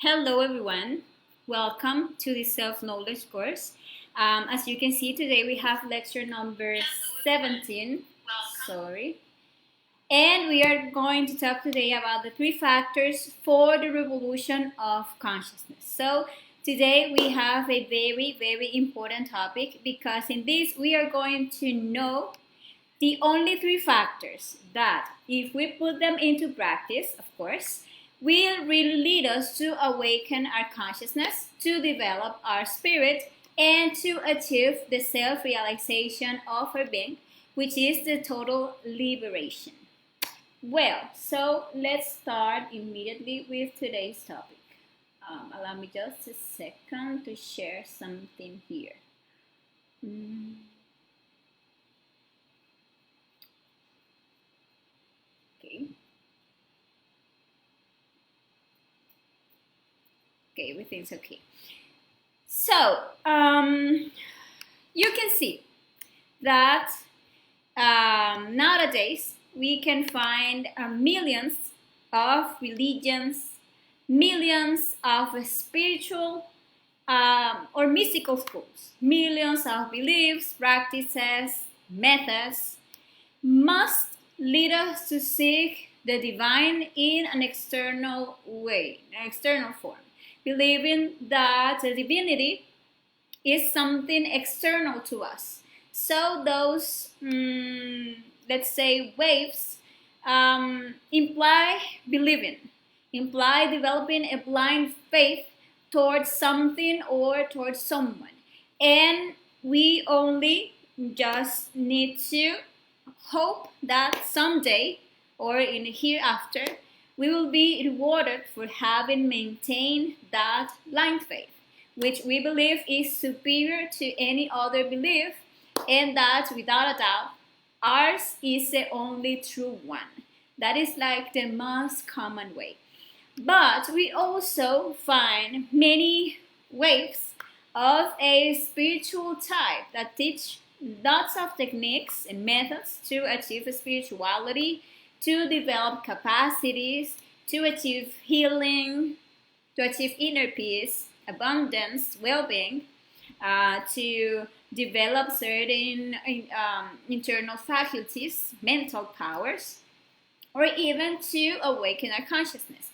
Hello everyone, welcome to the self-knowledge course. As you can see today we have lecture number 17, sorry, and we are going to talk today about the three factors for the revolution of consciousness. So today we have a very important topic because in this we are going to know the only three factors that, if we put them into practice, of course, will really lead us to awaken our consciousness, to develop our spirit, and to achieve the self realization of our being, which is the total liberation. Well, so let's start immediately with today's topic. Allow me just a second to share something here. Okay. Okay, everything's okay. So, you can see that nowadays we can find millions of religions, millions of spiritual or mystical schools, millions of beliefs, practices, methods must lead us to seek the divine in an external way, an external form, believing that the divinity is something external to us. So those, let's say, waves imply believing, imply developing a blind faith towards something or towards someone. And we only just need to hope that someday or in the hereafter we will be rewarded for having maintained that blind faith, which we believe is superior to any other belief, and that without a doubt ours is the only true one. That is like the most common way. But we also find many waves of a spiritual type that teach lots of techniques and methods to achieve spirituality, to develop capacities, to achieve healing, to achieve inner peace, abundance, well-being, to develop certain internal faculties, mental powers, or even to awaken our consciousness.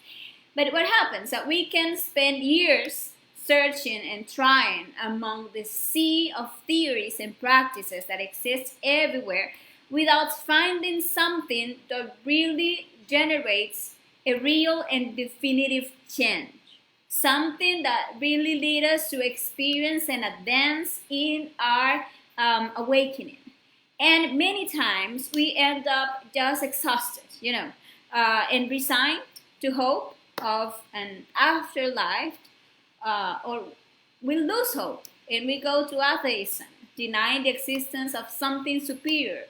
But what happens is that we can spend years searching and trying among the sea of theories and practices that exist everywhere without finding something that really generates a real and definitive change. Something that really leads us to experience and advance in our awakening. And many times we end up just exhausted, and resigned to hope of an afterlife, or we lose hope and we go to atheism, denying the existence of something superior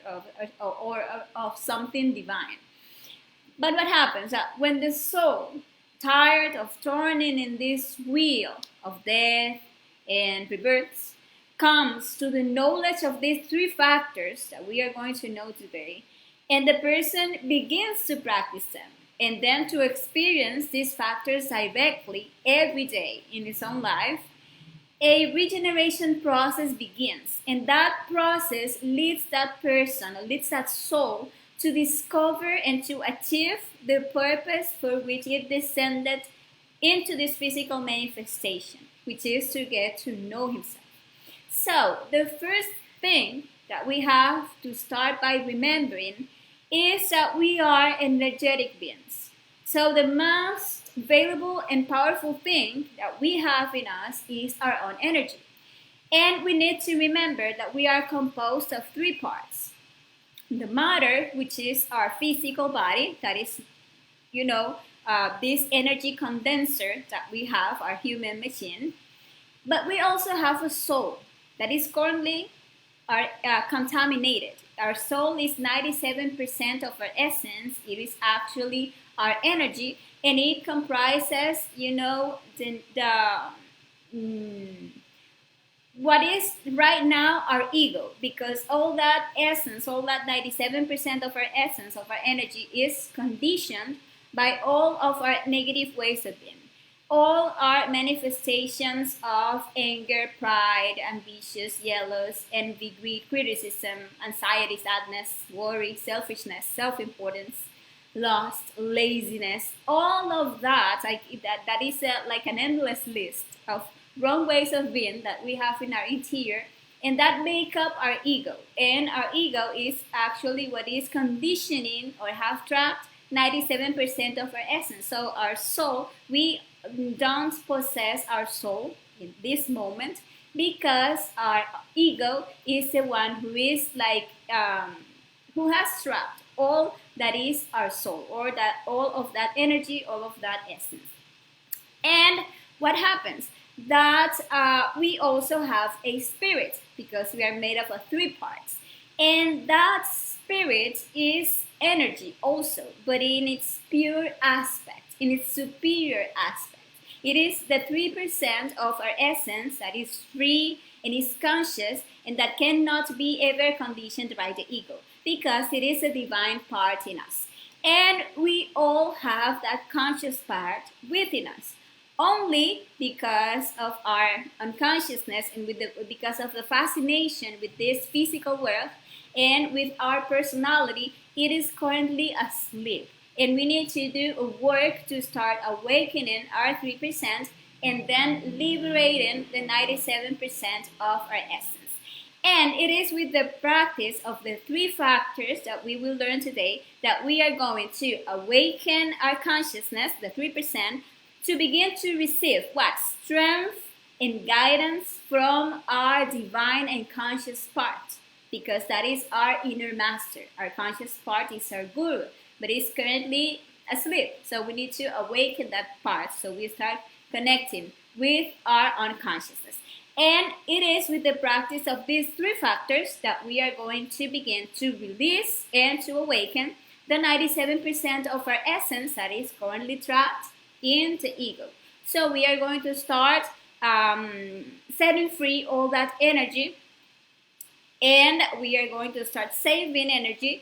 or of something divine. But what happens that when the soul, tired of turning in this wheel of death and rebirths, comes to the knowledge of these three factors that we are going to know today, and the person begins to practice them, and then to experience these factors directly every day in his own life, a regeneration process begins. And that process leads that person, leads that soul to discover and to achieve the purpose for which it descended into this physical manifestation, which is to get to know himself. So, the first thing that we have to start by remembering is that we are energetic beings. So, the most valuable and powerful thing that we have in us is our own energy. And we need to remember that we are composed of three parts. The matter, which is our physical body, that is, this energy condenser that we have, our human machine. But we also have a soul that is currently contaminated. Our soul is 97% of our essence. It is actually our energy, and it comprises, what is right now our ego, because all that essence, all that 97% of our essence, of our energy, is conditioned by all of our negative ways of being. all are manifestations of anger, pride, ambitious, jealous, envy, greed, criticism, anxiety, sadness, worry, selfishness, self-importance, lust, laziness, all of that, that is like an endless list of wrong ways of being that we have in our interior, and that make up our ego. And our ego is actually what is conditioning or have trapped 97% of our essence. So our soul, we don't possess our soul in this moment because our ego is the one who is like who has trapped all that is our soul, or that all of that energy, all of that essence. And what happens? That we also have a spirit, because we are made up of three parts. And that spirit is energy also, but in its pure aspect, in its superior aspect. It is the 3% of our essence that is free and is conscious, and that cannot be ever conditioned by the ego, because it is a divine part in us. And we all have that conscious part within us. Only because of our unconsciousness and because of the fascination with this physical world and with our personality, it is currently asleep. And we need to do a work to start awakening our 3% and then liberating the 97% of our essence. And it is with the practice of the three factors that we will learn today that we are going to awaken our consciousness, the 3%, to begin to receive what? Strength and guidance from our divine and conscious part, because that is our inner master. Our conscious part is our guru, but it's currently asleep. So we need to awaken that part, so we start connecting with our unconsciousness. And it is with the practice of these three factors that we are going to begin to release and to awaken the 97% of our essence that is currently trapped in the ego. So we are going to start setting free all that energy, and we are going to start saving energy.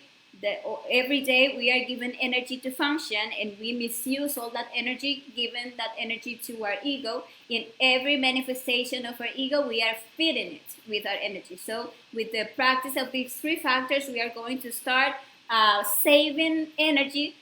Every day we are given energy to function, and we misuse all that energy, given that energy to our ego. In every manifestation of our ego, we are feeding it with our energy. So with the practice of these three factors, we are going to start saving energy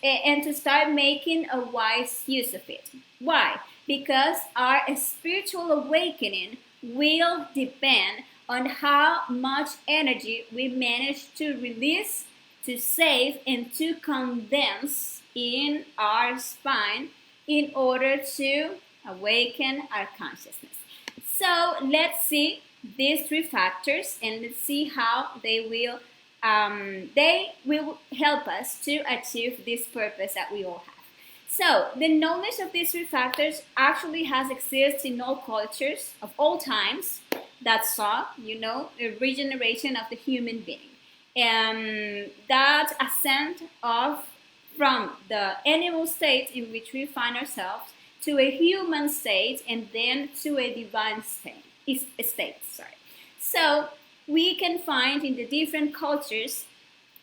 and to start making a wise use of it. Why? Because our spiritual awakening will depend on how much energy we manage to release, to save, and to condense in our spine in order to awaken our consciousness. So let's see these three factors, and let's see how they will help us to achieve this purpose that we all have. So the knowledge of these three factors actually has existed in all cultures of all times that saw, the regeneration of the human being, and that ascent from the animal state in which we find ourselves to a human state, and then to a divine state. So we can find in the different cultures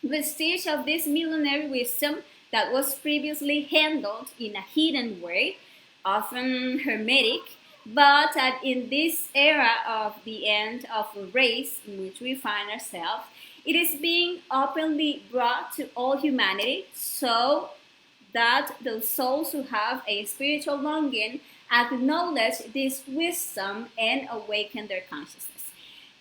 vestige of this millenary wisdom that was previously handled in a hidden way, often hermetic, but that in this era of the end of a race in which we find ourselves, it is being openly brought to all humanity, so that those souls who have a spiritual longing acknowledge this wisdom and awaken their consciousness.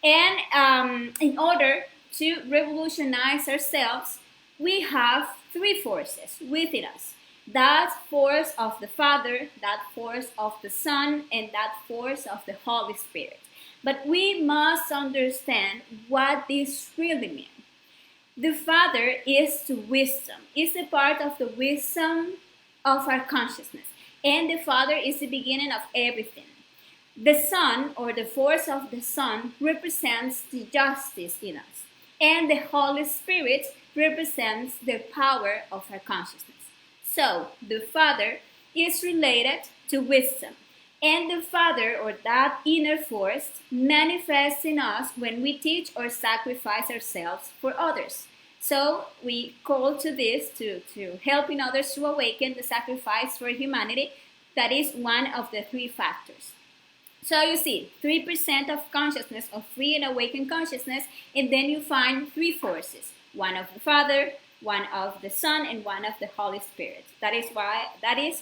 And in order to revolutionize ourselves, we have three forces within us. That force of the Father, that force of the Son, and that force of the Holy Spirit. But we must understand what this really means. The Father is the wisdom, is a part of the wisdom of our consciousness. And the Father is the beginning of everything. The Son, or the force of the Son, represents the justice in us. And the Holy Spirit represents the power of our consciousness. So, the Father is related to wisdom. And the Father, or that inner force, manifests in us when we teach or sacrifice ourselves for others. So we call to this, to helping others to awaken, the sacrifice for humanity, that is one of the three factors. So you see, 3% of consciousness, of free and awakened consciousness, and then you find three forces: one of the Father, one of the Son, and one of the Holy Spirit. That is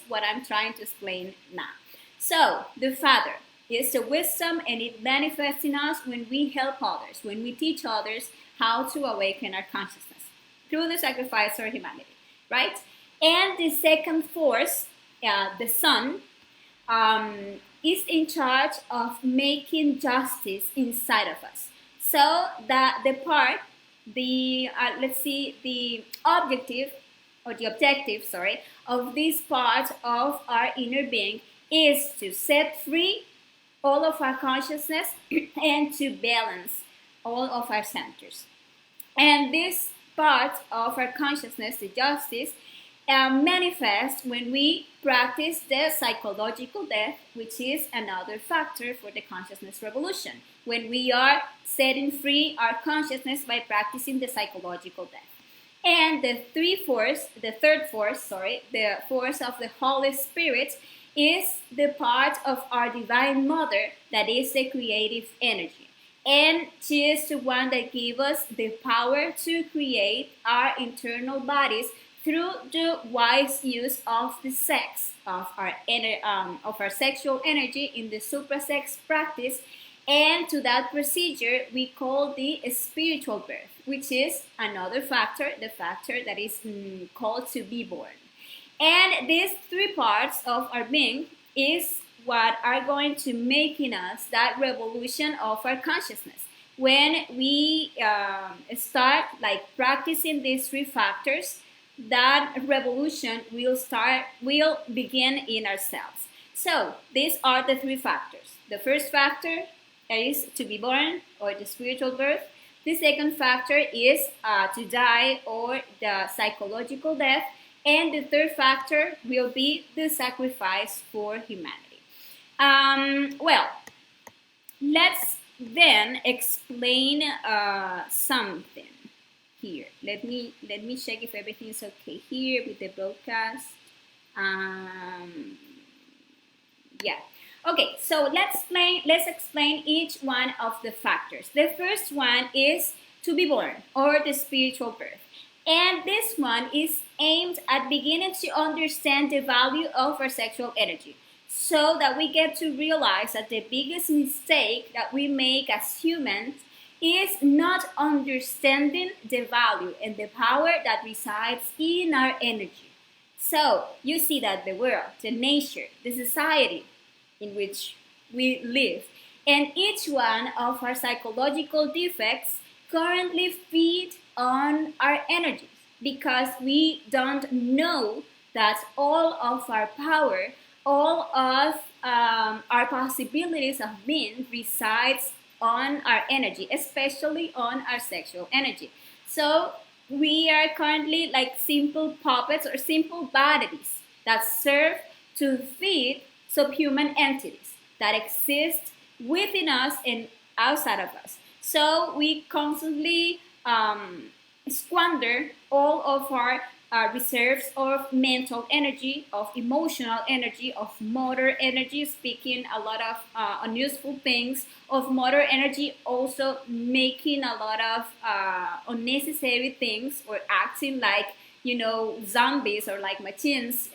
what I'm trying to explain now. So the Father is the wisdom, and it manifests in us when we help others, when we teach others how to awaken our consciousness through the sacrifice of humanity, right? And the second force, the Son, is in charge of making justice inside of us. So that the objective, of this part of our inner being is to set free all of our consciousness and to balance all of our centers. And this part of our consciousness, the justice, manifests when we practice the psychological death, which is another factor for the consciousness revolution. When we are setting free our consciousness by practicing the psychological death. And the third force, the force of the Holy Spirit, is the part of our Divine Mother that is the creative energy. And she is the one that gave us the power to create our internal bodies through the wise use of the sex, of our sexual energy in the suprasex practice. And to that procedure we call the spiritual birth, which is another factor, the factor that is called to be born. And these three parts of our being is what are going to make in us that revolution of our consciousness. When we start practicing these three factors, that revolution will begin in ourselves. So these are the three factors. The first factor is to be born, or the spiritual birth. The second factor is to die, or the psychological death. And the third factor will be the sacrifice for humanity. Well, let's then explain something here. Let me check if everything is okay here with the broadcast. Yeah. Okay, so let's explain each one of the factors. The first one is to be born, or the spiritual birth. And this one is aimed at beginning to understand the value of our sexual energy, so that we get to realize that the biggest mistake that we make as humans is not understanding the value and the power that resides in our energy. So you see that the world, the nature, the society in which we live, and each one of our psychological defects currently feed on our energies, because we don't know that all of our power, all of our possibilities of being resides on our energy, especially on our sexual energy. So we are currently like simple puppets or simple bodies that serve to feed subhuman entities that exist within us and outside of us. So we constantly squander all of our reserves of mental energy, of emotional energy, of motor energy, speaking a lot of unuseful things, of motor energy, also making a lot of unnecessary things, or acting like, zombies or like machines,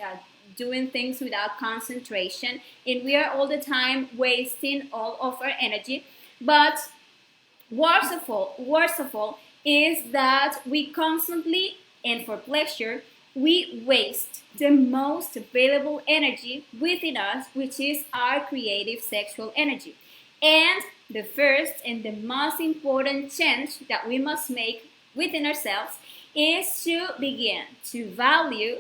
doing things without concentration. And we are all the time wasting all of our energy. But worst of all is that we constantly, and for pleasure, we waste the most available energy within us, which is our creative sexual energy. And the first and the most important change that we must make within ourselves is to begin to value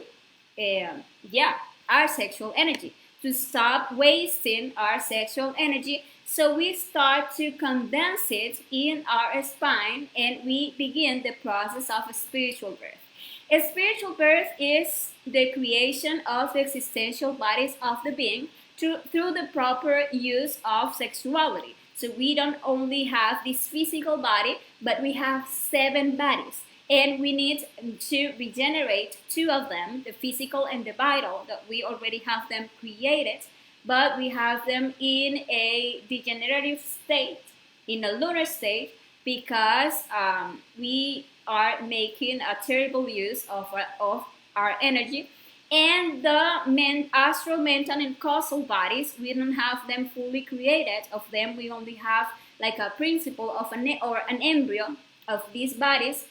our sexual energy, to stop wasting our sexual energy. So we start to condense it in our spine, and we begin the process of a spiritual birth. A spiritual birth is the creation of existential bodies of the being through the proper use of sexuality. So we don't only have this physical body, but we have 7 bodies. And we need to regenerate two of them, the physical and the vital, that we already have them created, but we have them in a degenerative state, in a lunar state, because we are making a terrible use of our energy. And the astral, mental, and causal bodies, we don't have them fully created. Of them, we only have like a principle of an embryo of these bodies,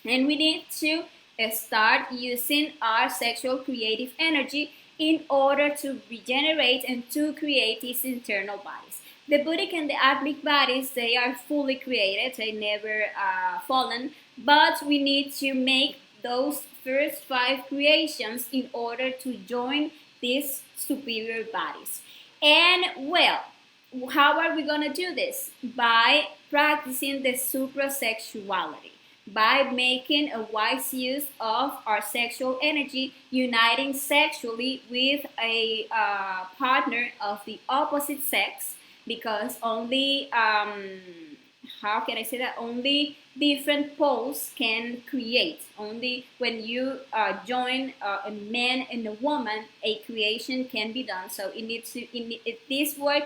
and we need to start using our sexual creative energy in order to regenerate and to create these internal bodies. The Buddhic and the Atmic bodies, they are fully created, they never fallen, but we need to make those first 5 creations in order to join these superior bodies. And well, how are we going to do this? By practicing the suprasexuality, by making a wise use of our sexual energy, uniting sexually with a partner of the opposite sex, because only how can I say that? Only different poles can create. Only when you join a man and a woman, a creation can be done. So this work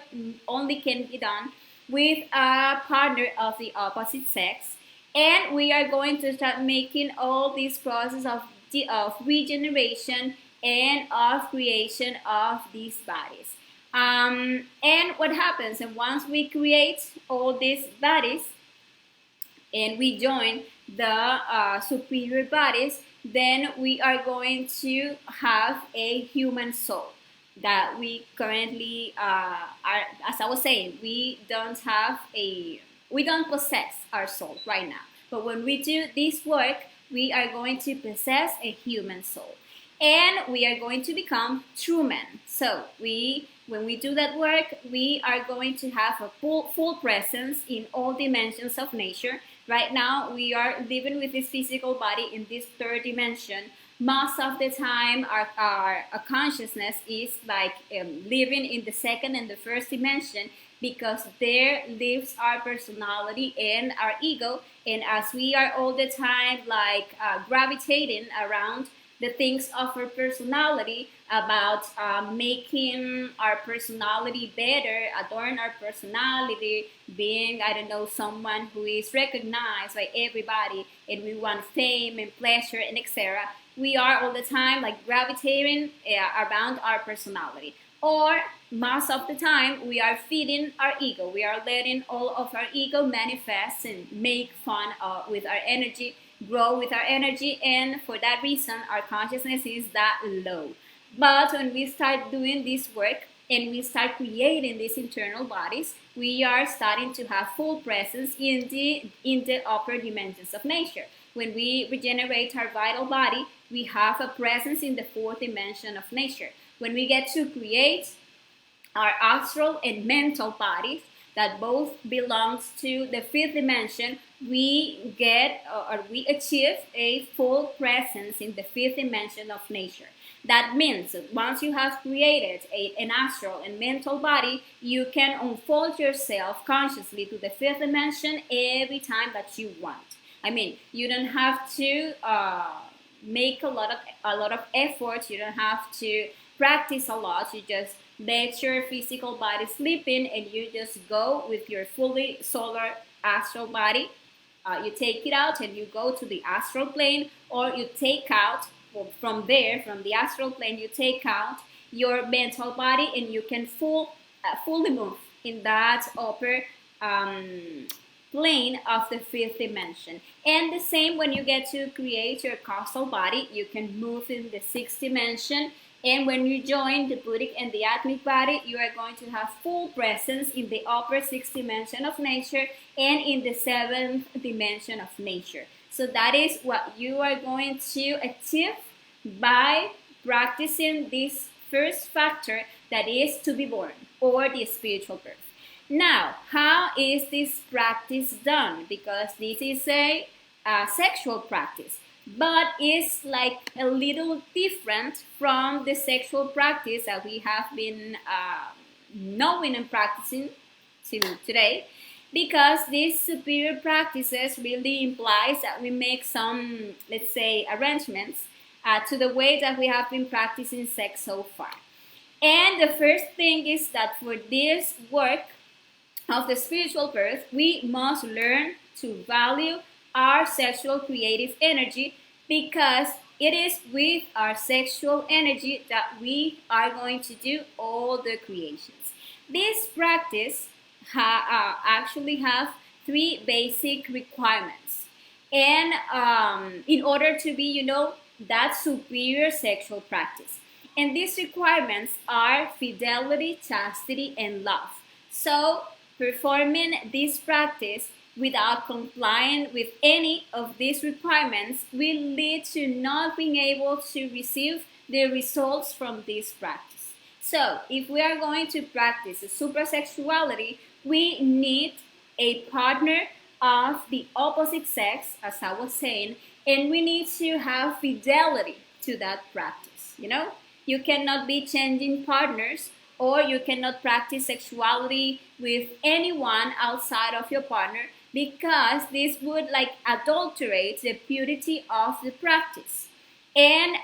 only can be done with a partner of the opposite sex. And we are going to start making all this process of regeneration and of creation of these bodies. And what happens? And once we create all these bodies and we join the superior bodies, then we are going to have a human soul that we currently are, as I was saying, we don't possess our soul right now. But when we do this work, we are going to possess a human soul. And we are going to become true men. So when we do that work, we are going to have a full presence in all dimensions of nature. Right now, we are living with this physical body in this third dimension. Most of the time, our consciousness is like living in the second and the first dimension, because there lives our personality and our ego. And as we are all the time like gravitating around the things of our personality, about making our personality better, adorn our personality, being, I don't know, someone who is recognized by everybody, and we want fame and pleasure and etc. We are all the time like gravitating around our personality. Or most of the time, we are feeding our ego. We are letting all of our ego manifest and make fun with our energy, grow with our energy, and for that reason, our consciousness is that low. But when we start doing this work and we start creating these internal bodies, we are starting to have full presence in the upper dimensions of nature. When we regenerate our vital body, we have a presence in the 4th dimension of nature. When we get to create our astral and mental bodies, that both belongs to the 5th dimension, we get or we achieve a full presence in the 5th dimension of nature. That means that once you have created an astral and mental body, you can unfold yourself consciously to the 5th dimension every time that you want. I mean, you don't have to make a lot of effort. You don't have to practice a lot. You just let your physical body sleep in, and you just go with your fully solar astral body. You take it out and you go to the astral plane, or you take out from there, from the astral plane, you take out your mental body, and you can fully move in that upper plane of the 5th dimension. And the same when you get to create your causal body, you can move in the 6th dimension. And when you join the Buddhic and the Atmic body, you are going to have full presence in the upper 6th dimension of nature and in the 7th dimension of nature. So that is what you are going to achieve by practicing this first factor, that is to be born, or the spiritual birth. Now, how is this practice done? Because this is a sexual practice, but it's like a little different from the sexual practice that we have been knowing and practicing till today. because these superior practices really implies that we make some, let's say, arrangements to the way that we have been practicing sex so far. And the first thing is that for this work of the spiritual birth, we must learn to value our sexual creative energy, because it is with our sexual energy that we are going to do all the creations. This practice actually have three basic requirements, and in order to be, that superior sexual practice. And these requirements are fidelity, chastity, and love. So performing this practice without complying with any of these requirements will lead to not being able to receive the results from this practice. So if we are going to practice suprasexuality, we need a partner of the opposite sex, as I was saying, and we need to have fidelity to that practice. You cannot be changing partners, or you cannot practice sexuality with anyone outside of your partner, because this would adulterate the purity of the practice. And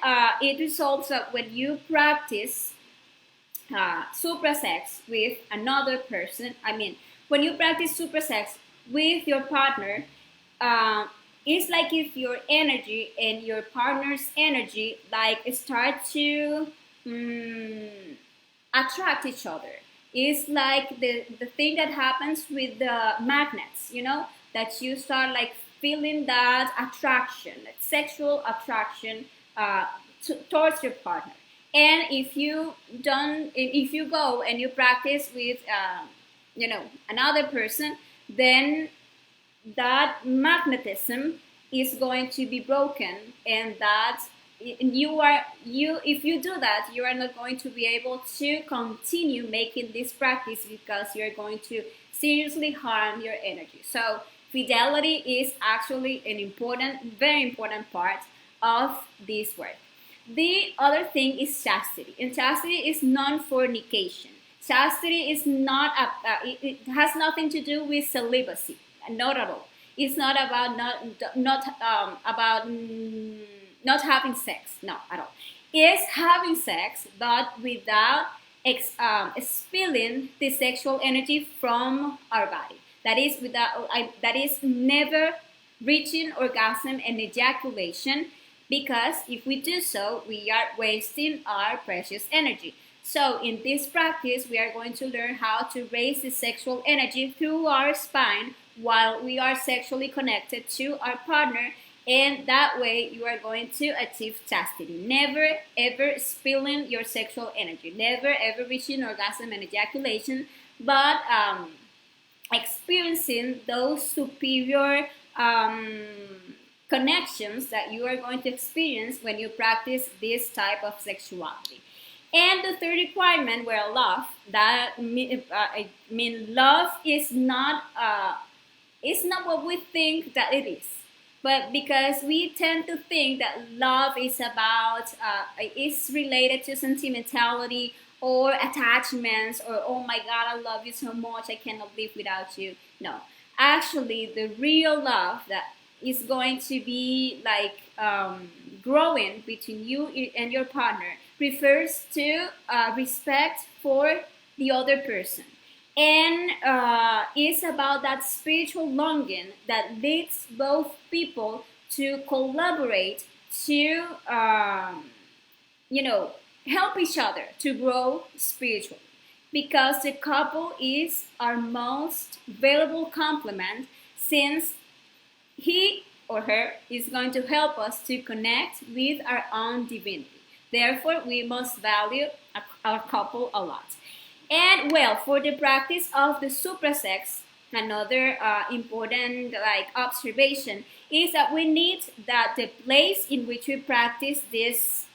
it results that when you practice suprasex with another person, when you practice suprasex with your partner, it's like if your energy and your partner's energy start to attract each other. It's like the thing that happens with the magnets, that you start feeling that attraction, that sexual attraction towards your partner. And if you go and you practice with another person, then that magnetism is going to be broken, and that if you do that, you are not going to be able to continue making this practice, because you're going to seriously harm your energy. So fidelity is actually an very important part of this work. The other thing is chastity, and chastity is non-fornication. Chastity is not it has nothing to do with celibacy, not at all. It's not about not having sex, no, at all. It's having sex, but without expelling the sexual energy from our body. That is never reaching orgasm and ejaculation, because if we do so, we are wasting our precious energy. So in this practice, we are going to learn how to raise the sexual energy through our spine while we are sexually connected to our partner, and that way you are going to achieve chastity. Never ever spilling your sexual energy, never ever reaching orgasm and ejaculation, but experiencing those superior connections that you are going to experience when you practice this type of sexuality. And the third requirement, love, love is not what we think that it is. But because we tend to think that love is related to sentimentality or attachments, or oh my God, I love you so much, I cannot live without you. No, actually, the real love that is going to be growing between you and your partner refers to respect for the other person. And it's about that spiritual longing that leads both people to collaborate to, help each other to grow spiritually. Because the couple is our most valuable complement, since he or her is going to help us to connect with our own divinity. Therefore, we must value our couple a lot. And for the practice of the suprasex, another important observation is that we need that the place in which we practice this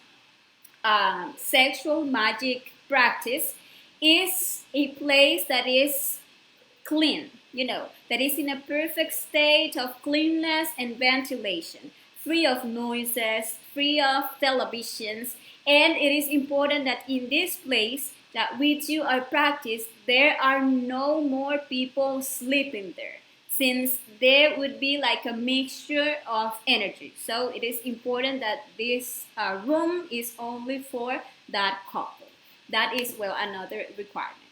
sexual magic practice is a place that is clean, that is in a perfect state of cleanness and ventilation, free of noises, free of televisions. And it is important that in this place that we do our practice, there are no more people sleeping there, since there would be like a mixture of energy. So it is important that this room is only for that couple. That is, well, another requirement.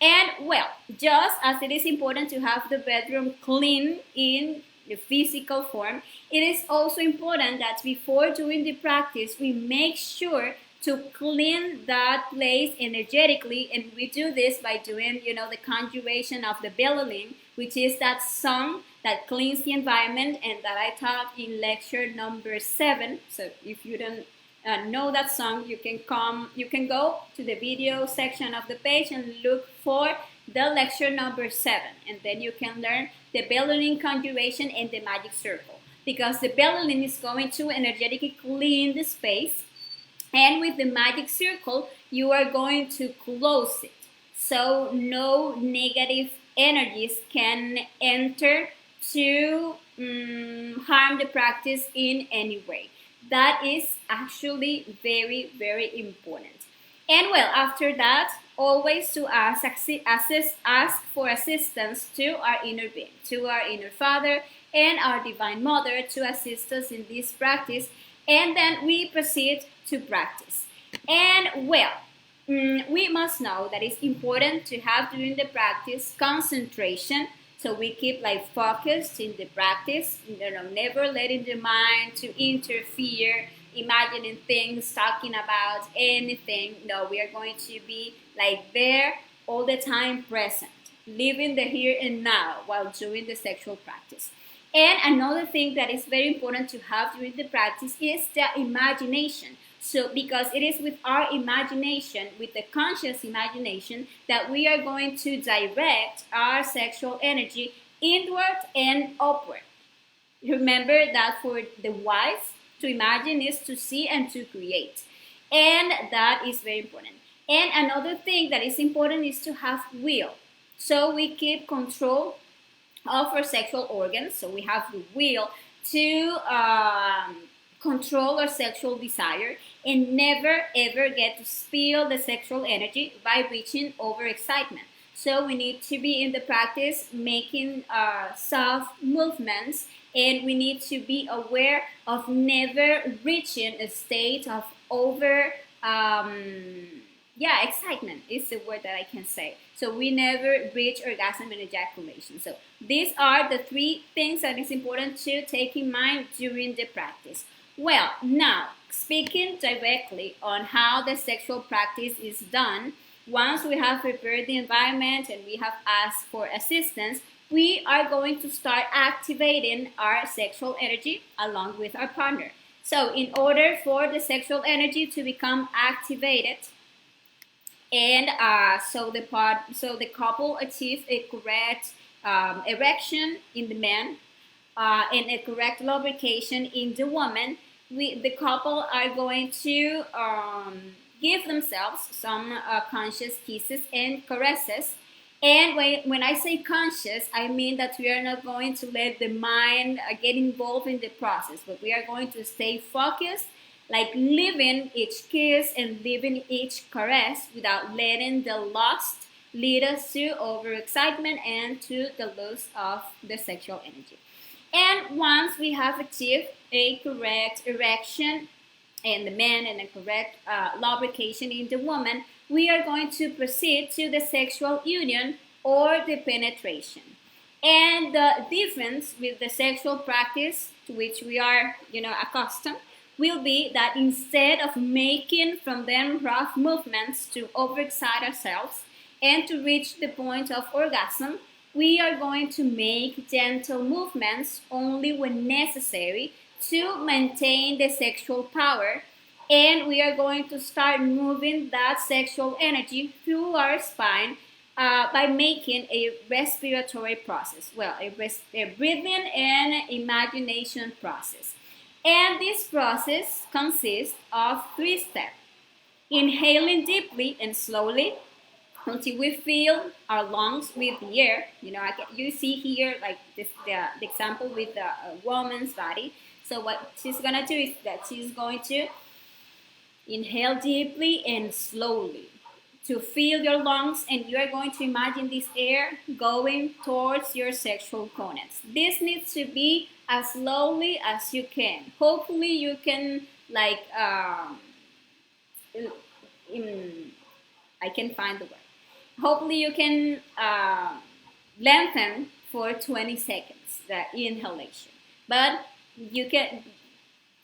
And, well, just as it is important to have the bedroom clean in the physical form, it is also important that before doing the practice, we make sure to clean that place energetically. And we do this by doing, the conjuration of the Belilin, which is that song that cleans the environment and that I taught in lecture number 7. So if you don't know that song, you can go to the video section of the page and look for the lecture number 7, and then you can learn the Belilin conjuration and the magic circle, because the Belilin is going to energetically clean the space, and with the magic circle you are going to close it, so no negative energies can enter to harm the practice in any way. That is actually very, very important. And, well, after that, always to ask for assistance to our inner being, to our inner Father and our Divine Mother to assist us in this practice. And then we proceed to practice. And, well, we must know that it's important to have during the practice concentration. So we keep like focused in the practice, never letting the mind to interfere, imagining things, talking about anything. No, we are going to be like there all the time, present, living the here and now while doing the sexual practice. And another thing that is very important to have during the practice is the imagination. So, because it is with our imagination, with the conscious imagination, that we are going to direct our sexual energy inward and upward. Remember that for the wife, to imagine is to see and to create. And that is very important. And another thing that is important is to have will. So we keep control of our sexual organs. So we have the will to control our sexual desire and never ever get to spill the sexual energy by reaching overexcitement. So we need to be in the practice making soft movements, and we need to be aware of never reaching a state of excitement is the word that I can say. So we never reach orgasm and ejaculation. So these are the 3 things that is important to take in mind during the practice. Well, now, speaking directly on how the sexual practice is done, once we have prepared the environment and we have asked for assistance, we are going to start activating our sexual energy along with our partner. So in order for the sexual energy to become activated, and so the couple achieve a correct erection in the man and a correct lubrication in the woman, the couple are going to give themselves some conscious kisses and caresses. And when I say conscious, I mean that we are not going to let the mind get involved in the process, but we are going to stay focused, like living each kiss and living each caress without letting the lust lead us to overexcitement and to the loss of the sexual energy. And once we have achieved a correct erection in the man and a correct lubrication in the woman, we are going to proceed to the sexual union or the penetration. And the difference with the sexual practice to which we are, accustomed, will be that instead of making from them rough movements to overexcite ourselves and to reach the point of orgasm, we are going to make gentle movements only when necessary to maintain the sexual power, and we are going to start moving that sexual energy through our spine by making a respiratory process. Well, a breathing and imagination process. And this process consists of 3 steps. Inhaling deeply and slowly until we fill our lungs with the air. You see here like this, the example with the woman's body. So what she's going to do is that she's going to inhale deeply and slowly to fill your lungs, and you are going to imagine this air going towards your sexual gonads. This needs to be as slowly as you can. Hopefully you can like I can find the word. Hopefully you can lengthen for 20 seconds the inhalation, but you can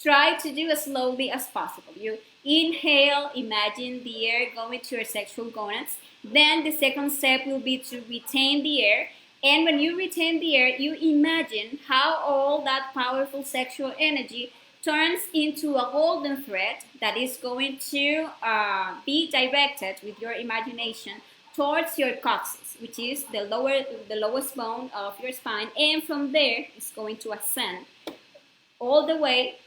try to do as slowly as possible. You inhale, imagine the air going to your sexual gonads. Then the second step will be to retain the air. And when you retain the air, you imagine how all that powerful sexual energy turns into a golden thread that is going to be directed with your imagination towards your coccyx, which is the lowest bone of your spine, and from there it's going to ascend all the way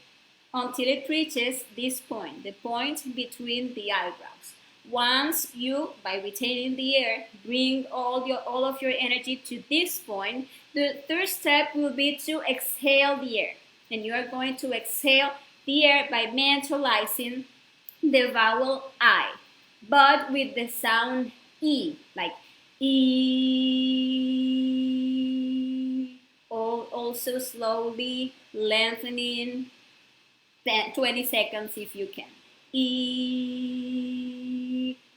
until it reaches this point, the point between the eyebrows. Once you, by retaining the air, bring all of your energy to this point, the third step will be to exhale the air. And you are going to exhale the air by mentalizing the vowel I, but with the sound E, like E. Also slowly lengthening 20 seconds if you can. E.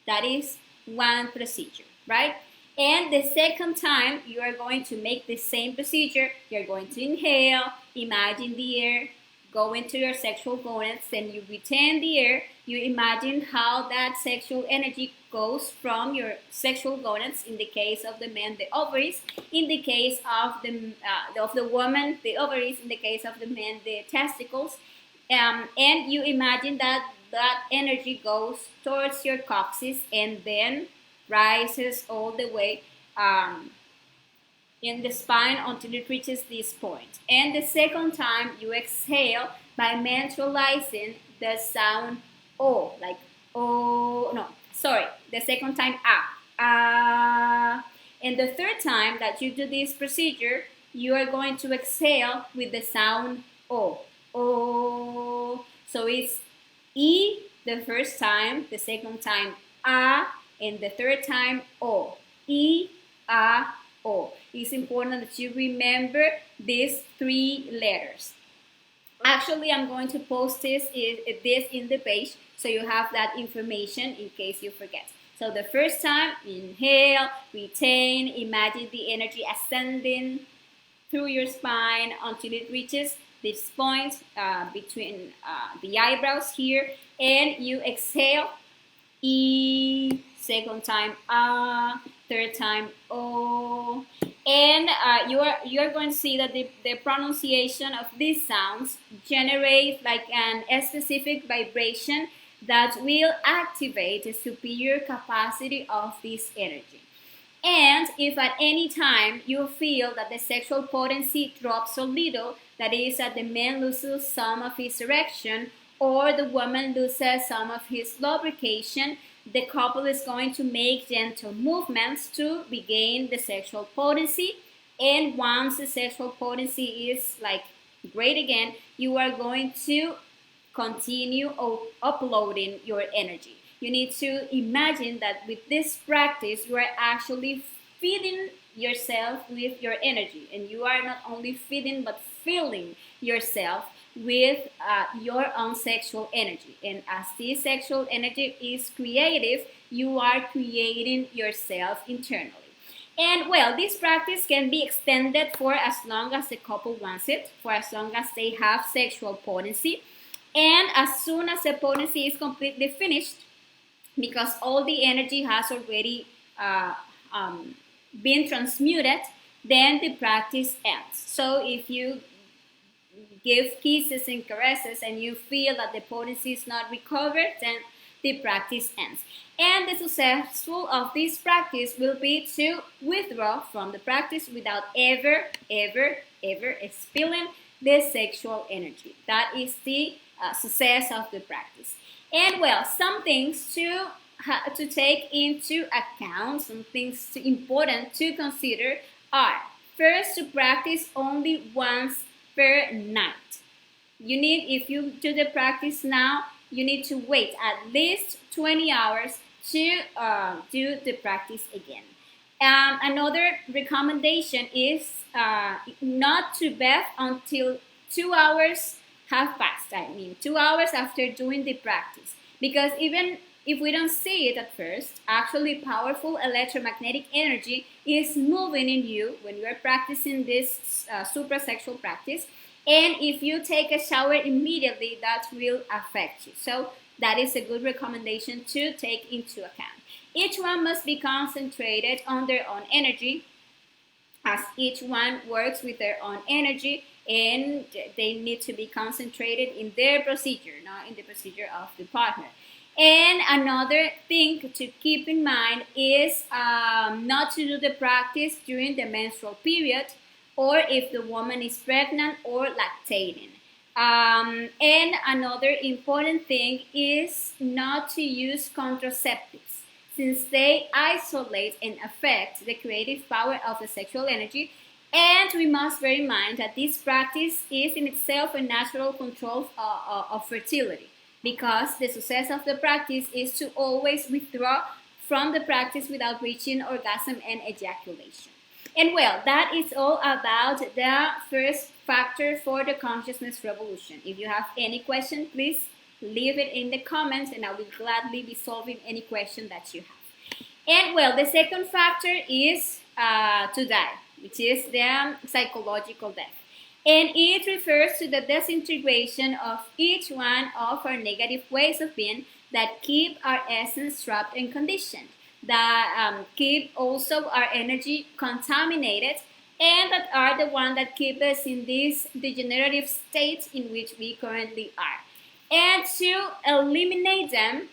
That is one procedure, right? And the second time, you are going to make the same procedure. You're going to inhale, imagine the air, go into your sexual gonads, then you retain the air. You imagine how that sexual energy goes from your sexual gonads, in the case of the man, the ovaries, in the case of the woman, the ovaries, in the case of the man, the testicles. And you imagine that that energy goes towards your coccyx and then rises all the way in the spine until it reaches this point. And the second time you exhale by mentalizing the sound O, like O, no, sorry, the second time Ah. And the third time that you do this procedure, you are going to exhale with the sound O. O. So it's E the first time, the second time A, and the third time O. E, A, O. It's important that you remember these three letters. Actually, I'm going to post this in the page so you have that information in case you forget. So the first time, inhale, retain, imagine the energy ascending through your spine until it reaches this point between the eyebrows here, and you exhale, E, second time A, third time O, and you are going to see that the pronunciation of these sounds generates like a specific vibration that will activate the superior capacity of this energy. And if at any time you feel that the sexual potency drops a little, that is, that the man loses some of his erection or the woman loses some of his lubrication, the couple is going to make gentle movements to regain the sexual potency. And once the sexual potency is like great again, you are going to continue uploading your energy. You need to imagine that with this practice, you are actually feeding yourself with your energy, and you are not only feeding but filling yourself with your own sexual energy. And as this sexual energy is creative, you are creating yourself internally. And well, this practice can be extended for as long as the couple wants it, for as long as they have sexual potency. And as soon as the potency is completely finished, because all the energy has already been transmuted, then the practice ends. So if you give kisses and caresses and you feel that the potency is not recovered, then the practice ends. And the successful of this practice will be to withdraw from the practice without ever spilling the sexual energy. That is the success of the practice. And well, some things to take into account, some things important to consider are, first, to practice only once per night. You need, if you do the practice now, you need to wait at least 20 hours to do the practice again. Another recommendation is not to bath until 2 hours have passed. I mean, 2 hours after doing the practice. Because even if we don't see it at first, actually powerful electromagnetic energy is moving in you when you are practicing this suprasexual practice. And if you take a shower immediately, that will affect you. So that is a good recommendation to take into account. Each one must be concentrated on their own energy, as each one works with their own energy, and they need to be concentrated in their procedure, not in the procedure of the partner. And another thing to keep in mind is not to do the practice during the menstrual period, or if the woman is pregnant or lactating. And another important thing is not to use contraceptives, since they isolate and affect the creative power of the sexual energy. And we must bear in mind that this practice is in itself a natural control of fertility, because the success of the practice is to always withdraw from the practice without reaching orgasm and ejaculation. And well, that is all about the first factor for the consciousness revolution. If you have any question, please leave it in the comments and I will gladly be solving any question that you have. And well, the second factor is to die, which is the psychological death. And it refers to the disintegration of each one of our negative ways of being that keep our essence trapped and conditioned, that keep also our energy contaminated, and that are the ones that keep us in this degenerative state in which we currently are. And to eliminate them,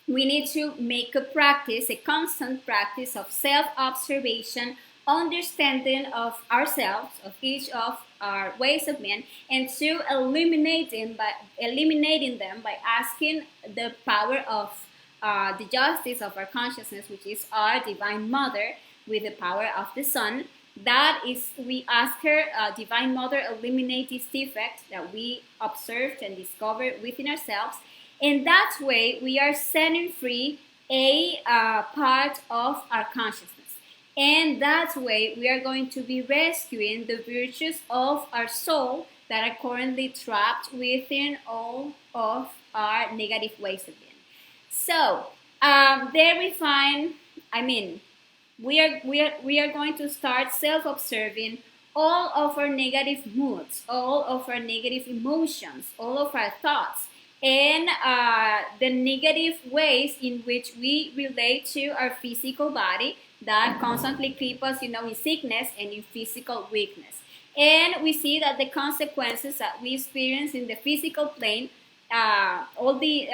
we need to make a practice, a constant practice of self-observation, understanding of ourselves, of each of our ways of being, and to eliminate them by asking the power of the justice of our consciousness, which is our Divine Mother, with the power of the Sun. That is, we ask her, Divine Mother, eliminate this defect that we observed and discovered within ourselves. And that way, we are setting free a part of our consciousness. And that way, we are going to be rescuing the virtues of our soul that are currently trapped within all of our negative ways of being. So, there we find, we are going to start self-observing all of our negative moods, all of our negative emotions, all of our thoughts, and the negative ways in which we relate to our physical body that constantly keep us, in sickness and in physical weakness. And we see that the consequences that we experience in the physical plane, all the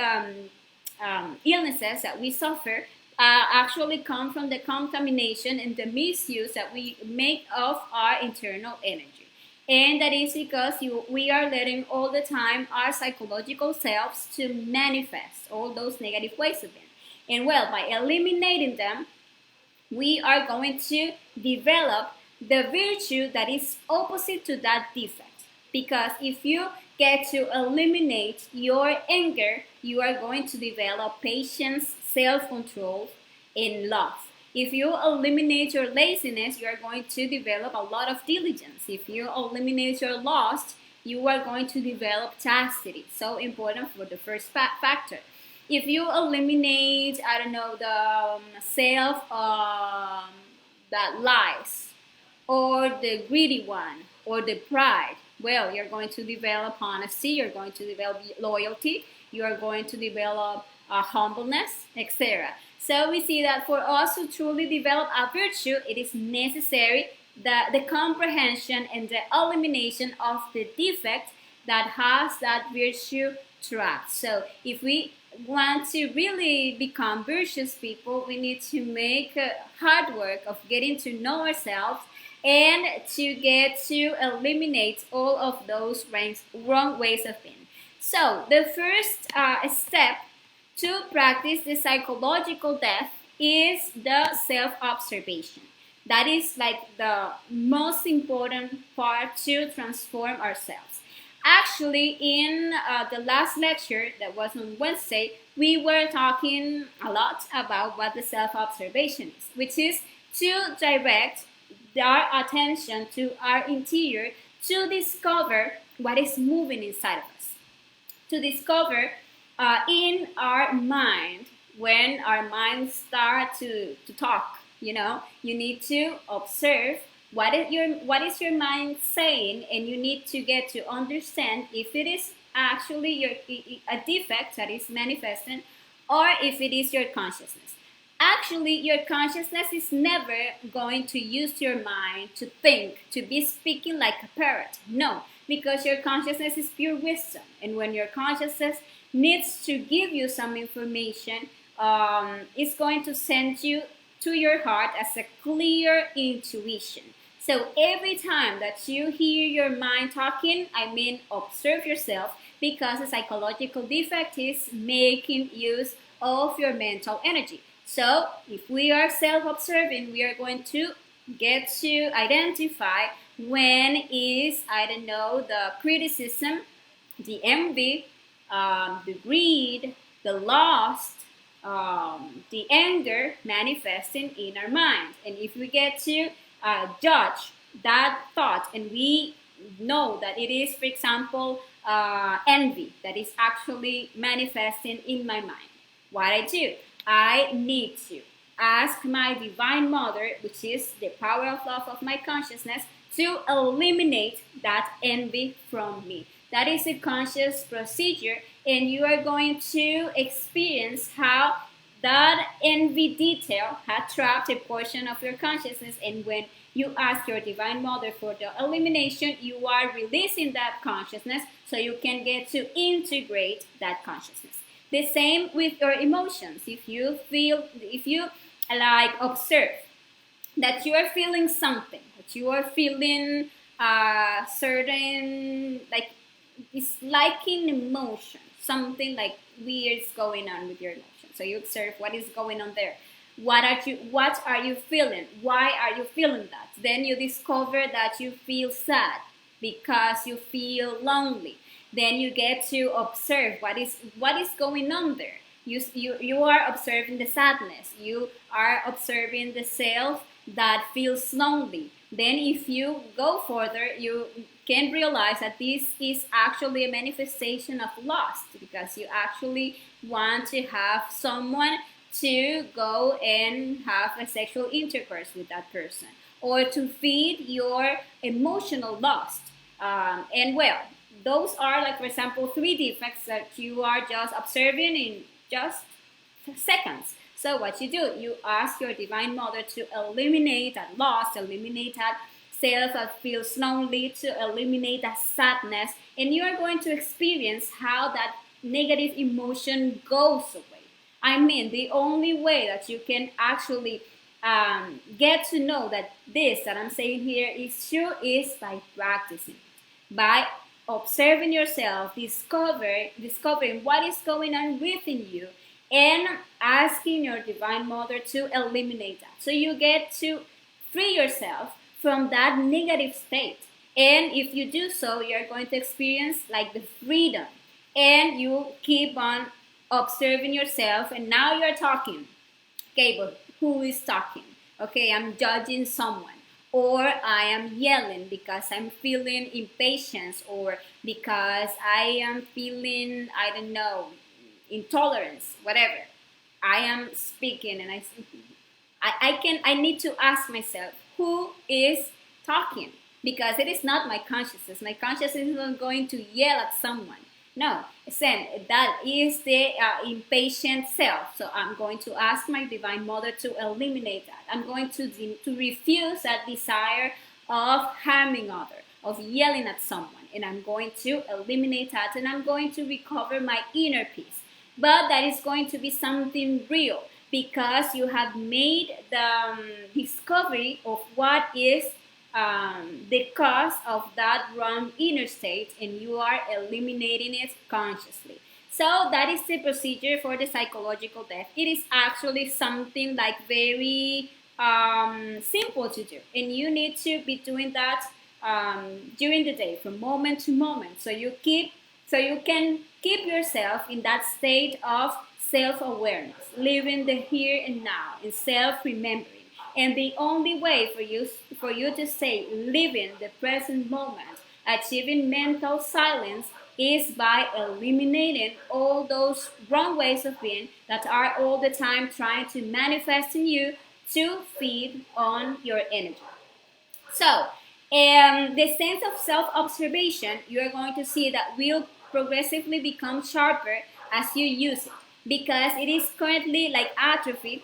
illnesses that we suffer, actually come from the contamination and the misuse that we make of our internal energy. And that is because we are letting all the time our psychological selves to manifest all those negative ways of being. And well, by eliminating them, we are going to develop the virtue that is opposite to that defect. Because if you get to eliminate your anger, you are going to develop patience, self-control, and love. If you eliminate your laziness, you are going to develop a lot of diligence. If you eliminate your lust, you are going to develop chastity. So important for the first factor. If you eliminate, the self that lies, or the greedy one, or the pride, well, you're going to develop honesty, you're going to develop loyalty, you are going to develop humbleness, etc. So we see that for us to truly develop a virtue, it is necessary that the comprehension and the elimination of the defect that has that virtue trapped. So if we want to really become virtuous people, we need to make hard work of getting to know ourselves and to get to eliminate all of those wrong ways of being. So the first step to practice the psychological death is the self-observation. That is like the most important part to transform ourselves. Actually, in the last lecture that was on Wednesday, we were talking a lot about what the self-observation is, which is to direct our attention to our interior to discover what is moving inside of us, to discover in our mind when our minds start to talk. You need to observe what is your mind saying, and you need to get to understand if it is actually a defect that is manifesting, or if it is your consciousness. Actually, your consciousness is never going to use your mind to think, to be speaking like a parrot. No, because your consciousness is pure wisdom. And when your consciousness needs to give you some information, it's going to send you to your heart as a clear intuition. So every time that you hear your mind talking, observe yourself, because a psychological defect is making use of your mental energy. So if we are self-observing, we are going to get to identify when is, the criticism, the envy, the greed, the lust, the anger manifesting in our mind. And if we get to judge that thought, and we know that it is, for example, envy that is actually manifesting in my mind, what I do, I need to ask my Divine Mother, which is the power of love of my consciousness, to eliminate that envy from me. That is a conscious procedure, and you are going to experience how that envy detail had trapped a portion of your consciousness, and when you ask your Divine Mother for the elimination, you are releasing that consciousness so you can get to integrate that consciousness. The same with your emotions. If you observe that you are feeling something, that you are feeling certain, like, disliking emotion, something like weird is going on with your emotion. So you observe what is going on there. What are you feeling? Why are you feeling that? Then you discover that you feel sad because you feel lonely. Then you get to observe what is going on there. You are observing the sadness. You are observing the self that feels lonely. Then if you go further, you can realize that this is actually a manifestation of lust, because you actually want to have someone to go and have a sexual intercourse with that person, or to feed your emotional lust. And well, those are, like, for example, 3 defects that you are just observing in just seconds. So what you do, you ask your Divine Mother to eliminate that loss, eliminate that self that feels lonely, to eliminate that sadness, and you are going to experience how that negative emotion goes away. The only way that you can actually get to know that this that I'm saying here is true is by practicing, by observing yourself, discovering what is going on within you, and asking your Divine Mother to eliminate that. So you get to free yourself from that negative state. And if you do so, you're going to experience, like, the freedom. And you keep on observing yourself, and now you're talking. Okay, but who is talking? Okay, I'm judging someone, or I am yelling because I'm feeling impatience, or because I am feeling, intolerance, whatever. I am speaking, and I need to ask myself, who is talking? Because it is not my consciousness. My consciousness is not going to yell at someone. No, that is the impatient self. So I'm going to ask my Divine Mother to eliminate that. I'm going to refuse that desire of harming others, of yelling at someone. And I'm going to eliminate that, and I'm going to recover my inner peace. But that is going to be something real, because you have made the discovery of what is the cause of that wrong inner state, and you are eliminating it consciously. So that is the procedure for the psychological death. It is actually something, like, very simple to do, and you need to be doing that during the day, from moment to moment. So you can keep yourself in that state of self-awareness, living the here and now, and self-remembering. And the only way for you to stay living the present moment, achieving mental silence, is by eliminating all those wrong ways of being that are all the time trying to manifest in you to feed on your energy. So, the sense of self observation, you are going to see that will progressively become sharper as you use it, because it is currently like atrophied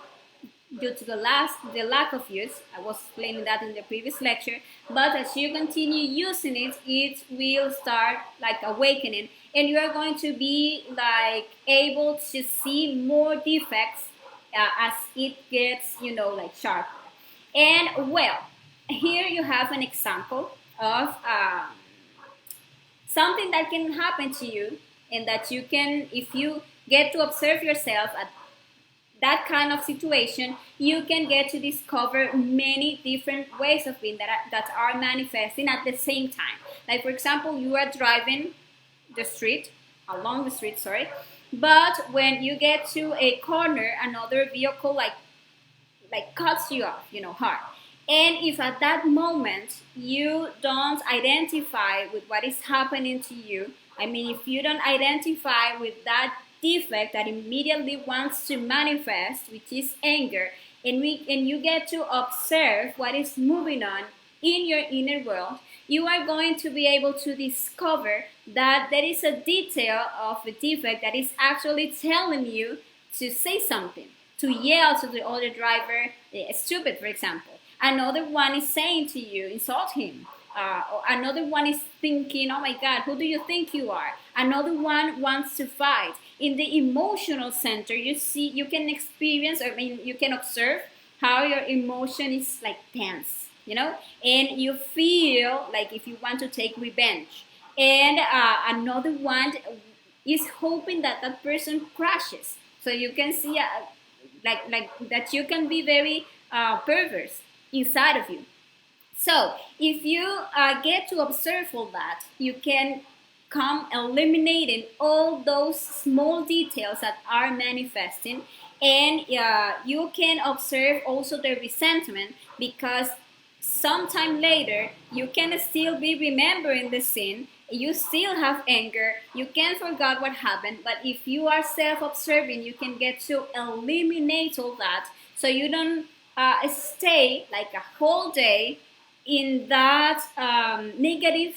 due to the lack of use. I was explaining that in the previous lecture. But as you continue using it, it will start like awakening, and you are going to be like able to see more defects as it gets, like sharper. And well, here you have an example of something that can happen to you, and that you can, if you get to observe yourself at that kind of situation, you can get to discover many different ways of being that are manifesting at the same time. Like, for example, you are driving along the street, sorry, but when you get to a corner, another vehicle cuts you off, hard. And if at that moment you don't identify with what is happening to you, I mean, if you don't identify with that defect that immediately wants to manifest, which is anger, and you get to observe what is moving on in your inner world, you are going to be able to discover that there is a detail of a defect that is actually telling you to say something, to yell to the other driver, stupid, for example. Another one is saying to you, insult him. Another one is thinking, oh my God, who do you think you are? Another one wants to fight. In the emotional center, you can experience, you can observe how your emotion is like tense, and you feel like if you want to take revenge. And another one is hoping that that person crashes. So you can see like that you can be very perverse inside of you. So if you get to observe all that, you can come eliminating all those small details that are manifesting, and you can observe also the resentment, because sometime later you can still be remembering the scene, you still have anger, you can forget what happened, but if you are self-observing, you can get to eliminate all that, so you don't stay like a whole day in that negative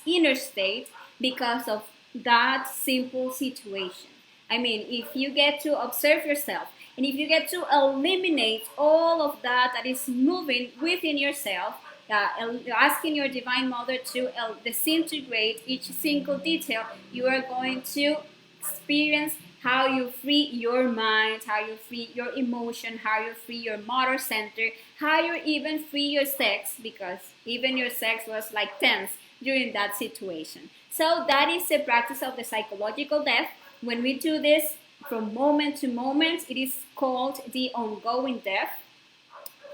inner state because of that simple situation. I mean, if you get to observe yourself, and if you get to eliminate all of that is moving within yourself, asking your Divine Mother to disintegrate each single detail, you are going to experience how you free your mind, how you free your emotion, how you free your motor center, how you even free your sex, because even your sex was like tense during that situation. So that is the practice of the psychological death. When we do this from moment to moment, it is called the ongoing death,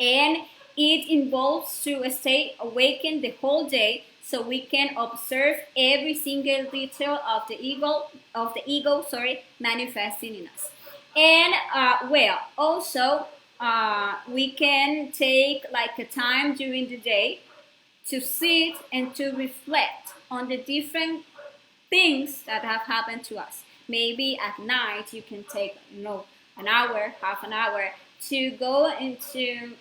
and it involves to stay awakened the whole day, so we can observe every single detail of the ego, manifesting in us. And also we can take like a time during the day to sit and to reflect on the different things that have happened to us. Maybe at night you can take an hour, half an hour, to go into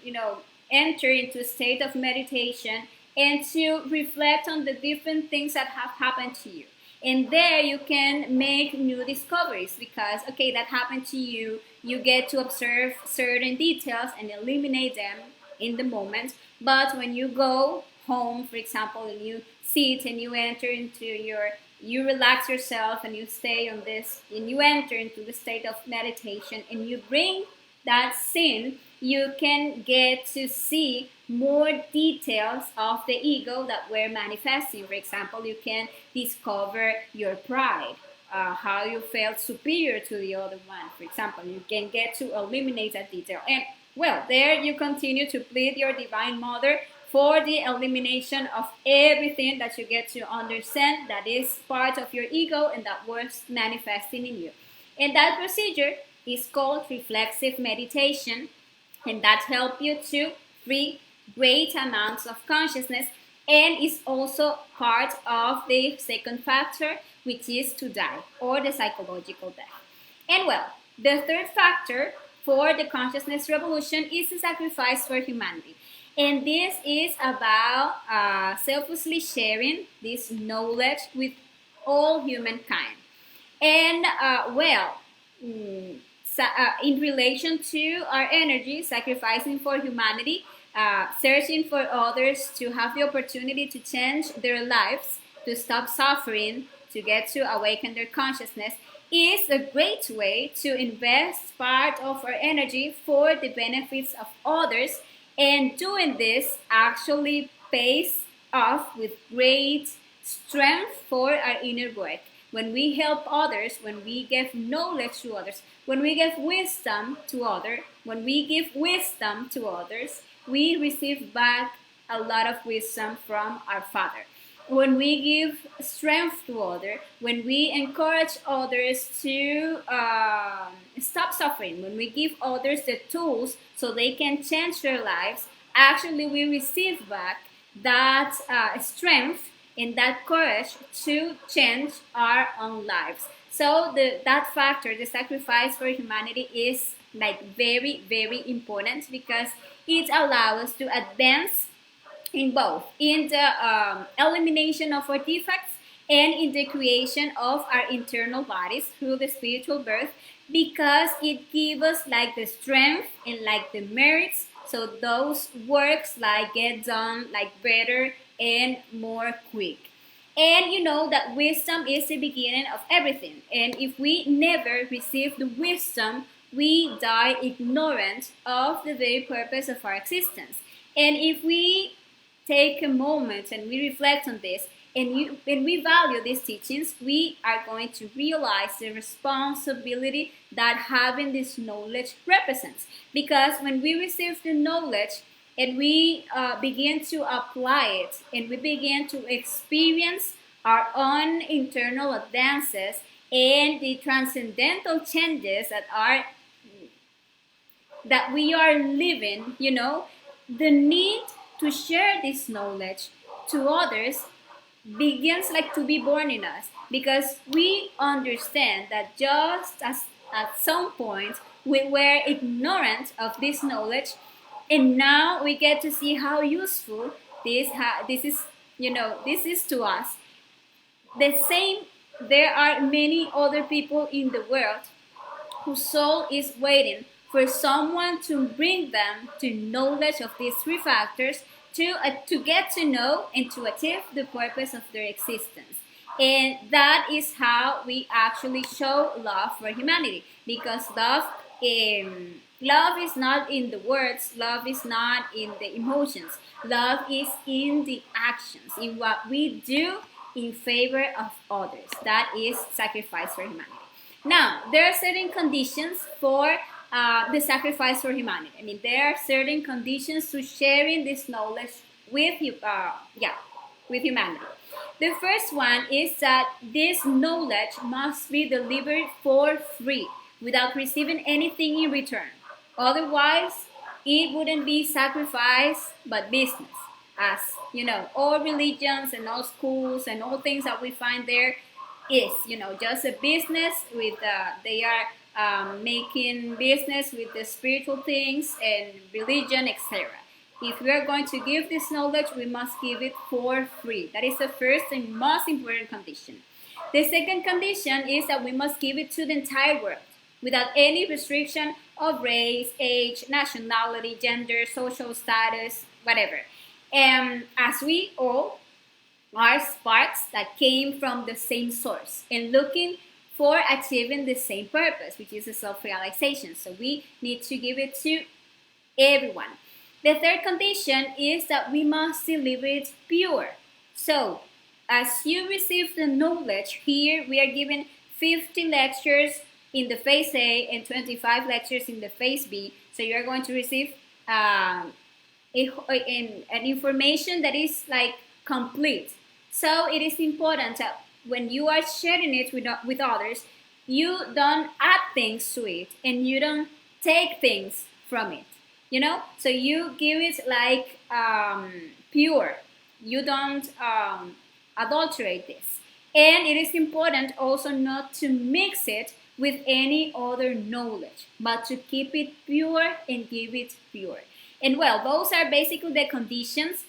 enter into a state of meditation and to reflect on the different things that have happened to you. And there you can make new discoveries, because okay, that happened to you, you get to observe certain details and eliminate them in the moment. But when you go home, for example, and you sit and you enter into you relax yourself and you stay on this, and you enter into the state of meditation, and you bring that scene, you can get to see more details of the ego that we're manifesting. For example, you can discover your pride, how you felt superior to the other one. For example, you can get to eliminate that detail. And well, there you continue to plead your Divine Mother for the elimination of everything that you get to understand that is part of your ego and that was manifesting in you. And that procedure is called reflexive meditation, and that helps you to free great amounts of consciousness, and is also part of the second factor, which is to die, or the psychological death. And well, the third factor for the consciousness revolution is the sacrifice for humanity. And this is about selflessly sharing this knowledge with all humankind. And in relation to our energy, sacrificing for humanity, searching for others to have the opportunity to change their lives, to stop suffering, to get to awaken their consciousness, is a great way to invest part of our energy for the benefits of others. And doing this actually pays off with great strength for our inner work. When we help others, when we give knowledge to others, when we give wisdom to others, we receive back a lot of wisdom from our Father. When we give strength to others, when we encourage others to stop suffering, when we give others the tools so they can change their lives, actually we receive back that strength and that courage to change our own lives. So that factor, the sacrifice for humanity, is like very, very important because it allows us to advance in both, in the elimination of our defects and in the creation of our internal bodies through the spiritual birth, because it gives us like the strength and like the merits, so those works like get done like better and more quick. And you know that wisdom is the beginning of everything, and if we never receive the wisdom, we die ignorant of the very purpose of our existence. And if we take a moment and we reflect on this, and we value these teachings, we are going to realize the responsibility that having this knowledge represents. Because when we receive the knowledge and we begin to apply it, and we begin to experience our own internal advances and the transcendental changes that we are living, you know, the need to share this knowledge to others begins like to be born in us, because we understand that just as at some point we were ignorant of this knowledge, and now we get to see how useful this is to us. The same, there are many other people in the world whose soul is waiting for someone to bring them to knowledge of these three factors, to get to know and to achieve the purpose of their existence. And that is how we actually show love for humanity, because love is not in the words, love is not in the emotions, love is in the actions, in what we do in favor of others. That is sacrifice for humanity. Now, there are certain conditions for the sacrifice for humanity. I mean, there are certain conditions to sharing this knowledge with humanity. The first one is that this knowledge must be delivered for free, without receiving anything in return. Otherwise, it wouldn't be sacrifice but business. As you know, all religions and all schools and all things that we find there is, you know, just a business with they are making business with the spiritual things and religion, etc. If we are going to give this knowledge, we must give it for free. That is the first and most important condition. The second condition is that we must give it to the entire world, without any restriction of race, age, nationality, gender, social status, whatever. As we all are sparks that came from the same source and looking for achieving the same purpose, which is the self-realization. So we need to give it to everyone. The third condition is that we must deliver it pure. So as you receive the knowledge, here we are given 50 lectures in the phase A and 25 lectures in the phase B. So you are going to receive an information that is like complete. So it is important that when you are sharing it with others, you don't add things to it and you don't take things from it. So you give it like pure. You don't adulterate this. And it is important also not to mix it with any other knowledge, but to keep it pure and give it pure. And well, those are basically the conditions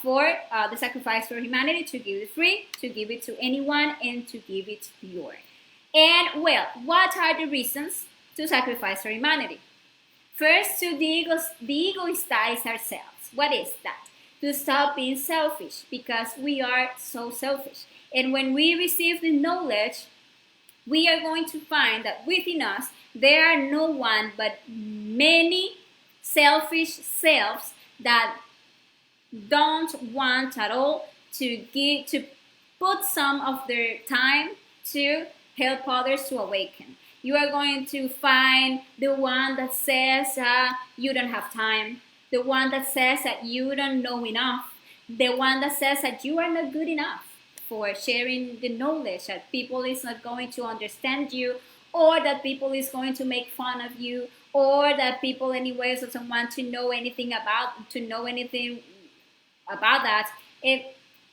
for the sacrifice for humanity: to give it free, to give it to anyone, and to give it pure. And well, what are the reasons to sacrifice for humanity? First, to de-egoistize ourselves. What is that? To stop being selfish, because we are so selfish. And when we receive the knowledge, we are going to find that within us there are no one but many selfish selves that don't want at all to put some of their time to help others to awaken. You are going to find the one that says you don't have time, the one that says that you don't know enough, the one that says that you are not good enough for sharing the knowledge, that people is not going to understand you, or that people is going to make fun of you, or that people anyways doesn't want to know anything about that.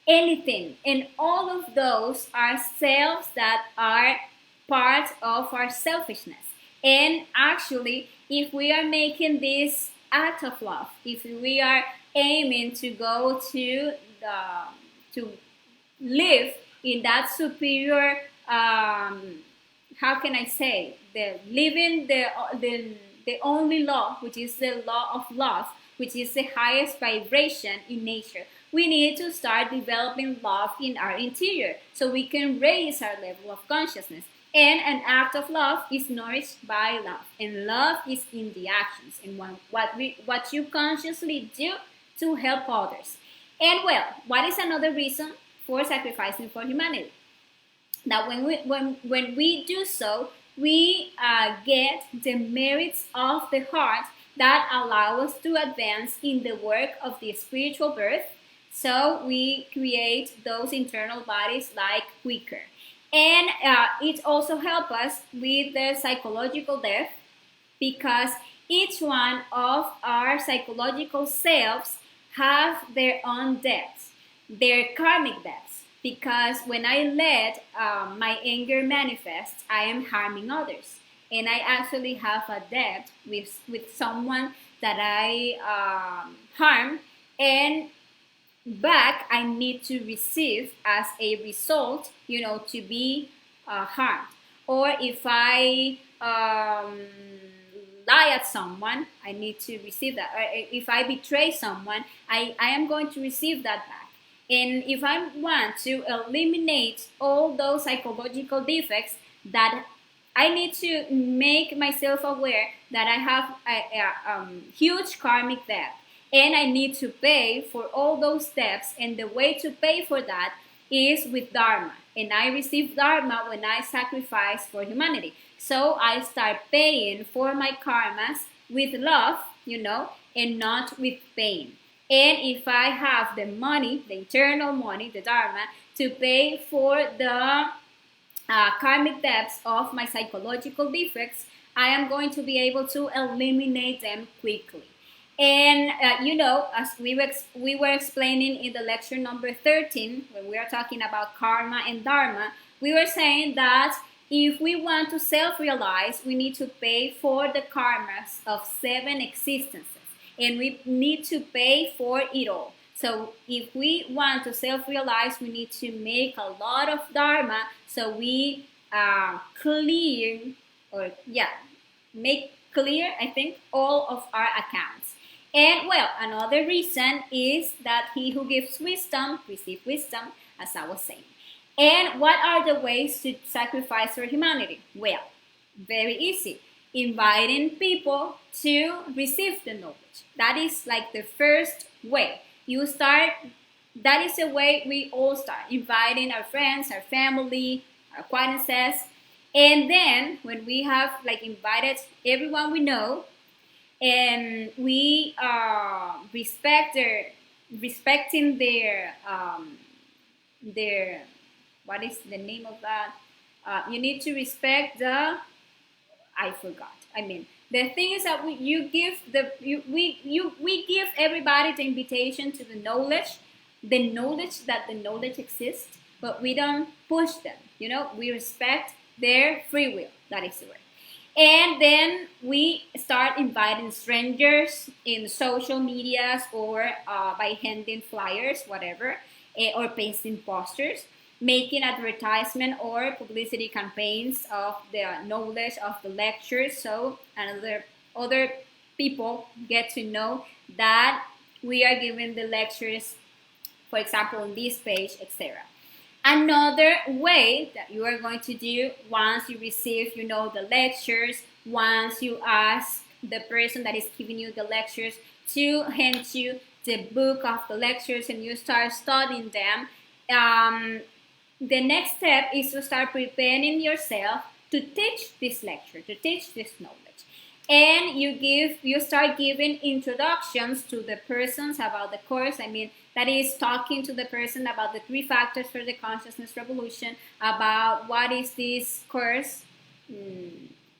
Anything. And all of those are selves that are part of our selfishness. And actually, if we are making this act of love, if we are aiming to go to live in that superior, how can I say, living the only law, which is the law of love, which is the highest vibration in nature, we need to start developing love in our interior so we can raise our level of consciousness. And an act of love is nourished by love, and love is in the actions and what you consciously do to help others. And well, what is another reason for sacrificing for humanity? That when we do so, we get the merits of the heart that allow us to advance in the work of the spiritual birth. So we create those internal bodies like quicker. And it also helps us with the psychological death, because each one of our psychological selves have their own depths, their karmic depths. Because when I let my anger manifest, I am harming others. And I actually have a debt with someone that I harm, and back I need to receive as a result, to be harmed. Or if I lie at someone, I need to receive that. Or if I betray someone, I am going to receive that back. And if I want to eliminate all those psychological defects, that I need to make myself aware that I have a huge karmic debt, and I need to pay for all those debts. And the way to pay for that is with Dharma. And I receive Dharma when I sacrifice for humanity. So I start paying for my karmas with love, and not with pain. And if I have the money, the internal money, the Dharma, to pay for the karmic debts of my psychological defects, I am going to be able to eliminate them quickly. And as we were explaining in the lecture number 13, when we are talking about karma and dharma, we were saying that if we want to self-realize, we need to pay for the karmas of 7 existences, and we need to pay for it all. So if we want to self-realize, we need to make a lot of dharma, so we make clear, I think, all of our accounts. And well, another reason is that he who gives wisdom receives wisdom, as I was saying. And what are the ways to sacrifice for humanity? Well, very easy. Inviting people to receive the knowledge. That is like the first way. That is the way we all start. Inviting our friends, our family, our acquaintances. And then when we have invited everyone we know, and we respecting their, what is the name of that? You need to respect the, I forgot. I mean, the thing is that we give everybody the invitation to the knowledge that the knowledge exists, but we don't push them. You know, we respect their free will. That is the word. And then we start inviting strangers in social medias or by handing flyers, whatever, or pasting posters, making advertisement or publicity campaigns of the knowledge of the lectures, so other people get to know that we are giving the lectures, for example, on this page, etc. Another way that you are going to do once you receive, the lectures, once you ask the person that is giving you the lectures to hand you the book of the lectures and you start studying them, the next step is to start preparing yourself to teach this lecture, to teach this knowledge. And you start giving introductions to the persons about the course. I mean, that is talking to the person about the 3 factors for the consciousness revolution, about what is this course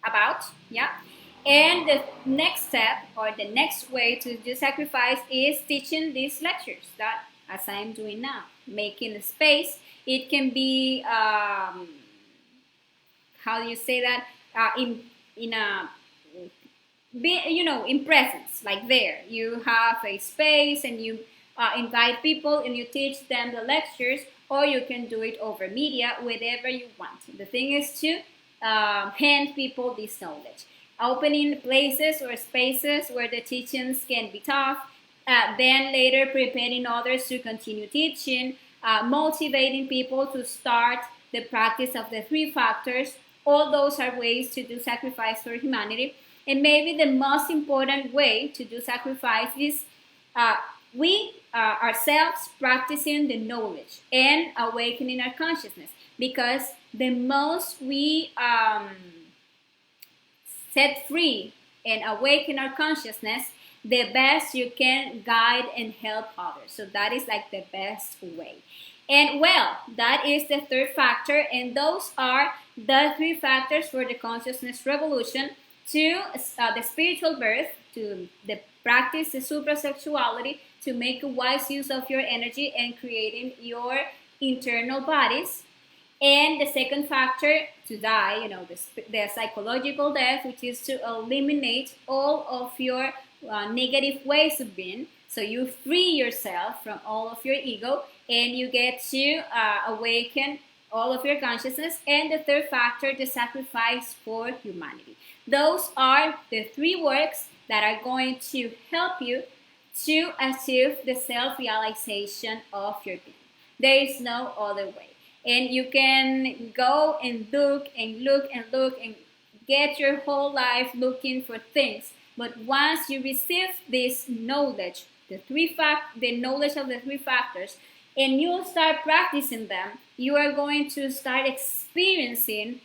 about, yeah. And the next step, or the next way to do sacrifice, is teaching these lectures, that as I'm doing now, making a space. It can be, how do you say that, in presence, like there. You have a space and you invite people and you teach them the lectures, or you can do it over media, whatever you want. The thing is to hand people this knowledge. Opening places or spaces where the teachings can be taught, then later preparing others to continue teaching, motivating people to start the practice of the 3 factors. All those are ways to do sacrifice for humanity. And maybe the most important way to do sacrifice is we ourselves practicing the knowledge and awakening our consciousness. Because the most we set free and awaken our consciousness, the best you can guide and help others. So that is like the best way. And well, that is the 3rd factor, and those are the 3 factors for the consciousness revolution: to the spiritual birth, to the practice, the suprasexuality, to make a wise use of your energy and creating your internal bodies. And the 2nd factor, to die, the psychological death, which is to eliminate all of your negative ways of being. So you free yourself from all of your ego and you get to awaken all of your consciousness. And the 3rd factor, the sacrifice for humanity. Those are the 3 works that are going to help you to achieve the self-realization of your being. There is no other way. And you can go and look and look and look and get your whole life looking for things. But once you receive this knowledge, the knowledge of the 3 factors, and you start practicing them, you are going to start experiencing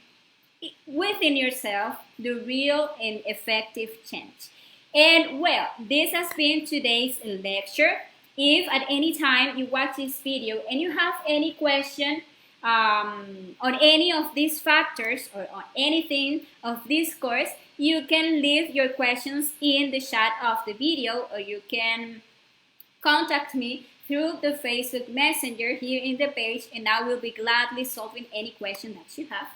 within yourself the real and effective change. And well, this has been today's lecture. If at any time you watch this video and you have any question on any of these factors or on anything of this course, you can leave your questions in the chat of the video, or you can contact me through the Facebook Messenger here in the page, and I will be gladly solving any question that you have.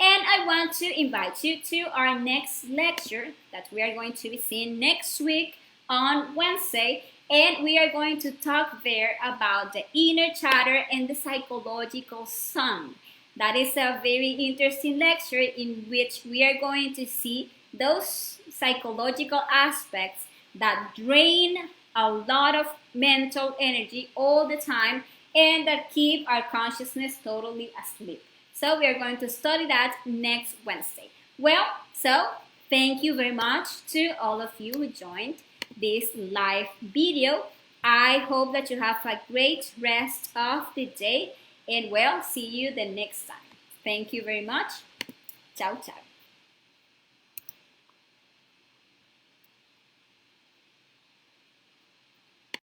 And I want to invite you to our next lecture that we are going to be seeing next week on Wednesday. And we are going to talk there about the inner chatter and the psychological sun. That is a very interesting lecture in which we are going to see those psychological aspects that drain a lot of mental energy all the time and that keep our consciousness totally asleep. So we are going to study that next Wednesday. Well, so thank you very much to all of you who joined this live video. I hope that you have a great rest of the day, and well, see you the next time. Thank you very much. Ciao, ciao.